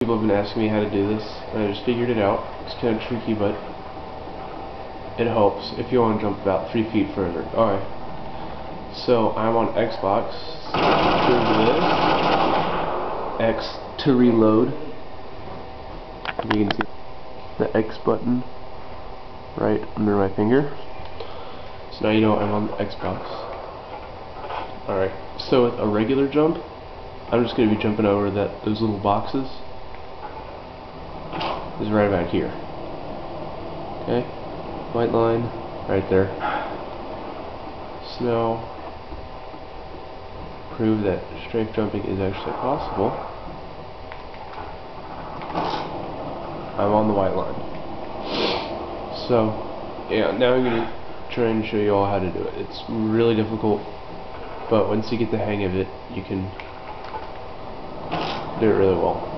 People have been asking me how to do this, and I just figured it out. It's kind of tricky, but it helps if you want to jump about 3 feet further. Alright, so I'm on Xbox. To this, X to reload. You can see the X button right under my finger. So now you know I'm on the Xbox. Alright, so with a regular jump, I'm just going to be jumping over those little boxes. Is right about here. Okay, white line right there. So now, prove that strafe jumping is actually possible. I'm on the white line. So, yeah, now I'm going to try and show you all how to do it. It's really difficult, but once you get the hang of it, you can do it really well.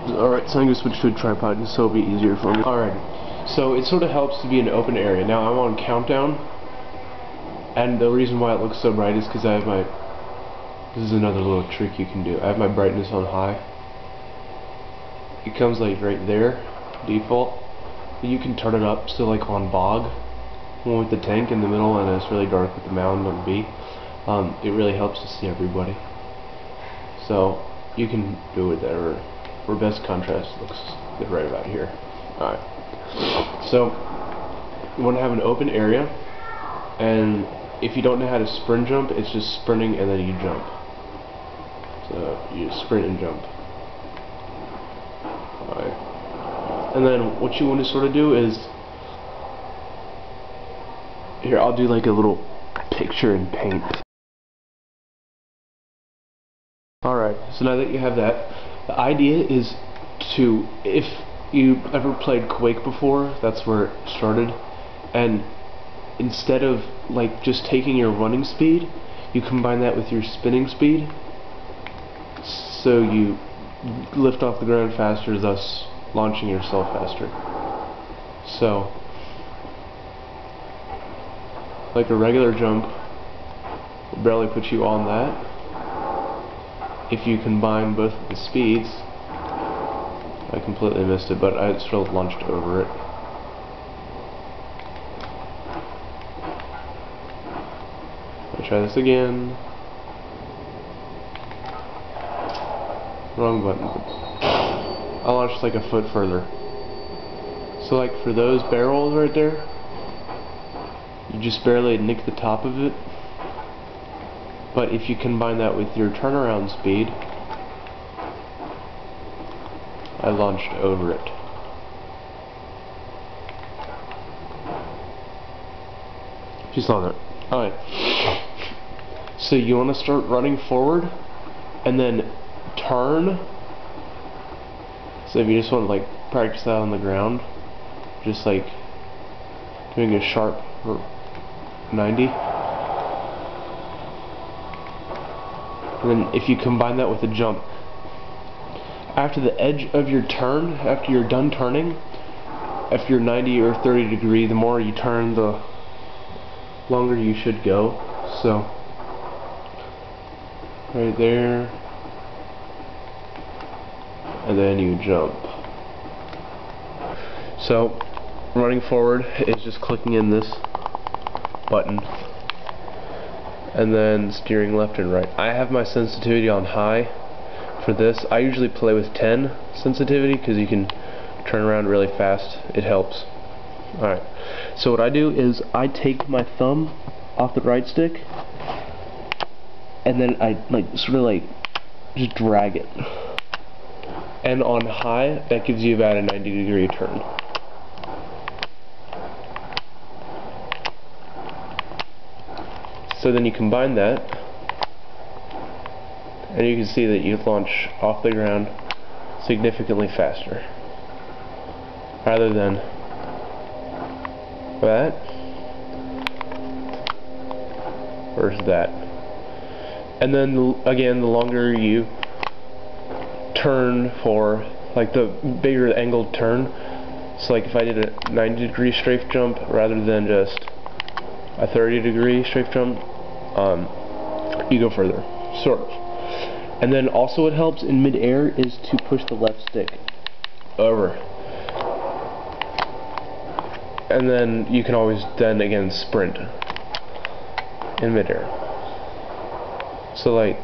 Alright, so I'm going to switch to a tripod just so it'll be easier for me. Alright, so it sort of helps to be in an open area. Now I'm on countdown, and the reason why it looks so bright is because I have this is another little trick you can do. I have my brightness on high. It comes like right there, default. You can turn it up so like on bog, one with the tank in the middle and it's really dark with the mound on B. It really helps to see everybody. So you can do it there. Where best contrast looks good right about here. Alright. So you want to have an open area, and if you don't know how to sprint jump, it's just sprinting and then you jump. So you just sprint and jump. Alright. And then what you want to sort of do is, here I'll do like a little picture in paint. Alright, so now that you have that, the idea is to, if you ever played Quake before, that's where it started, and instead of like just taking your running speed, you combine that with your spinning speed, so you lift off the ground faster, thus launching yourself faster. So, like a regular jump will barely put you on that. If you combine both of the speeds, I completely missed it, but I still launched over it. I'll try this again. Wrong button. I launched like a foot further. So like for those barrels right there, you just barely nick the top of it. But if you combine that with your turnaround speed, I launched over it. You saw that. Alright. So you want to start running forward and then turn. So if you just want to like practice that on the ground, just like doing a sharp 90. And then if you combine that with a jump, after the edge of your turn, after you're done turning, if you're 90 or 30 degree, the more you turn, the longer you should go. So right there, and then you jump. So running forward is just clicking in this button and then steering left and right. I have my sensitivity on high for this. I usually play with 10 sensitivity because you can turn around really fast. It helps. Alright, so what I do is I take my thumb off the right stick and then I like sort of like just drag it. And on high, that gives you about a 90-degree turn. So then you combine that, and you can see that you launch off the ground significantly faster, rather than that versus that. And then again, the longer you turn for, like the bigger the angled turn. So like if I did a 90-degree strafe jump rather than just a 30-degree strafe jump, you go further, sort of. And then also what helps in mid-air is to push the left stick over. And then you can always then again sprint in mid-air. So like,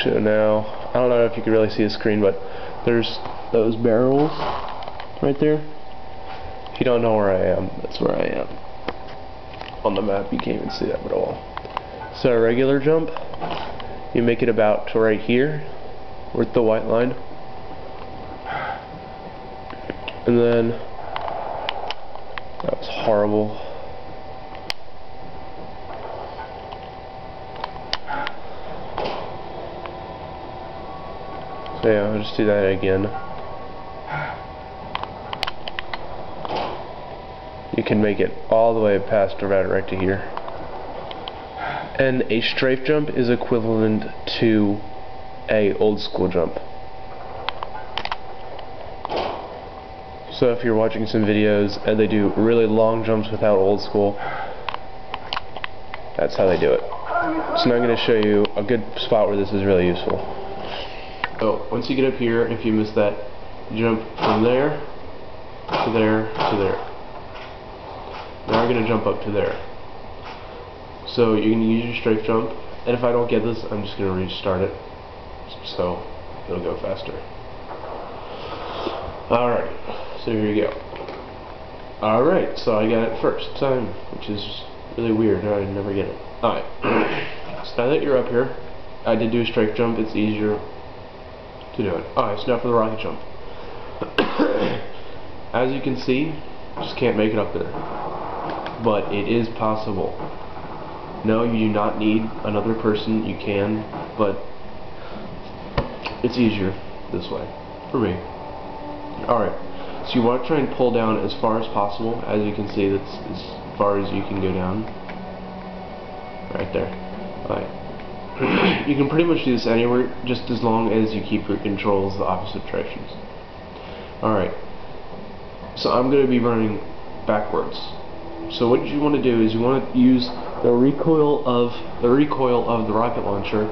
show now, I don't know if you can really see the screen, but there's those barrels right there. If you don't know where I am, that's where I am. On the map you can't even see that at all. So a regular jump, you make it about to right here with the white line, and then that was horrible. So yeah, I'll just do that again. You can make it all the way past about right to here. And a strafe jump is equivalent to a old school jump. So if you're watching some videos and they do really long jumps without old school, that's how they do it. So now I'm going to show you a good spot where this is really useful. So once you get up here, if you miss that, jump from there to there to there. Now we're going to jump up to there. So you're going to use your strafe jump, and if I don't get this, I'm just going to restart it, so it'll go faster. Alright, so here you go. Alright, so I got it first time, which is really weird, I never get it. Alright, so now that you're up here, I did do a strafe jump, it's easier to do it. Alright, so now for the rocket jump. As you can see, just can't make it up there. But it is possible. No, you do not need another person, you can, but it's easier this way, for me. Alright, so you want to try and pull down as far as possible. As you can see, that's as far as you can go down. Right there. Alright. You can pretty much do this anywhere, just as long as you keep your controls the opposite directions. Alright, so I'm going to be running backwards. So what you want to do is you want to use the recoil of the rocket launcher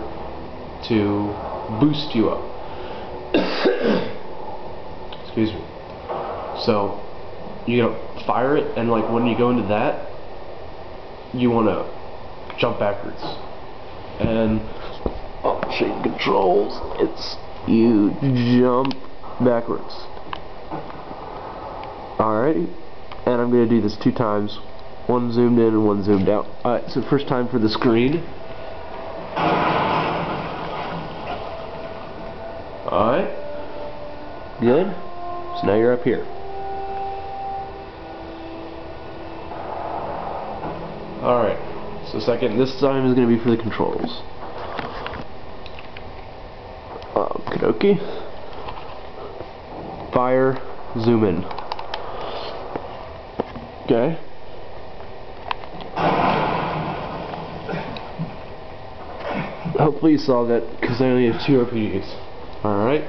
to boost you up. Excuse me. So you gotta fire it, and like when you go into that, you want to jump backwards. And I'll show you the controls. It's you jump backwards. Alrighty, and I'm gonna do this 2 times. One zoomed in and one zoomed out. Alright, so first time for the screen. Alright. Good. So now you're up here. Alright. So second, this time is going to be for the controls. Okie fire, zoom in. Okay. Hopefully you saw that, because I only have 2 RPGs. Alright.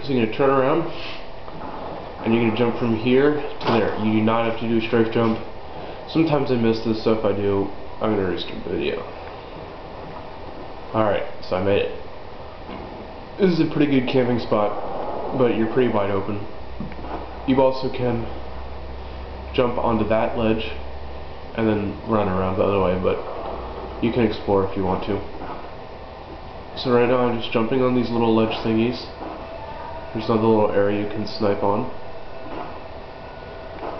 So you're going to turn around, and you're going to jump from here to there. You do not have to do a strafe jump. Sometimes I miss this, so if I do, I'm going to restart the video. Alright, so I made it. This is a pretty good camping spot, but you're pretty wide open. You also can jump onto that ledge, and then run around the other way, but you can explore if you want to. So right now I'm just jumping on these little ledge thingies. There's another little area you can snipe on.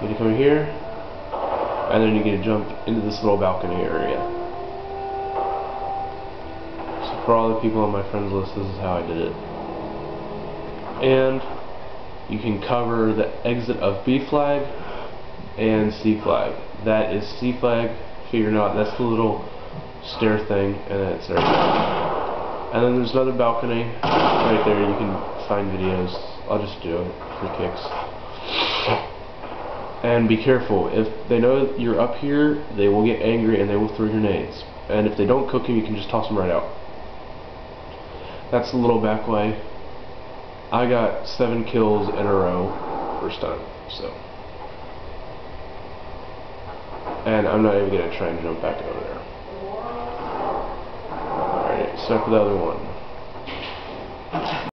You get to come here, and then you get to jump into this little balcony area. So for all the people on my friends list, this is how I did it. And you can cover the exit of B flag and C flag. That is C flag, figure it out, that's the little stair thing, and then it's there. And then there's another balcony right there. You can find videos. I'll just do it for kicks. And be careful. If they know you're up here, they will get angry and they will throw grenades. And if they don't cook them, you can just toss them right out. That's the little back way. I got 7 kills in a row first time. So. And I'm not even going to try and jump back over there. Alright, so for the other one.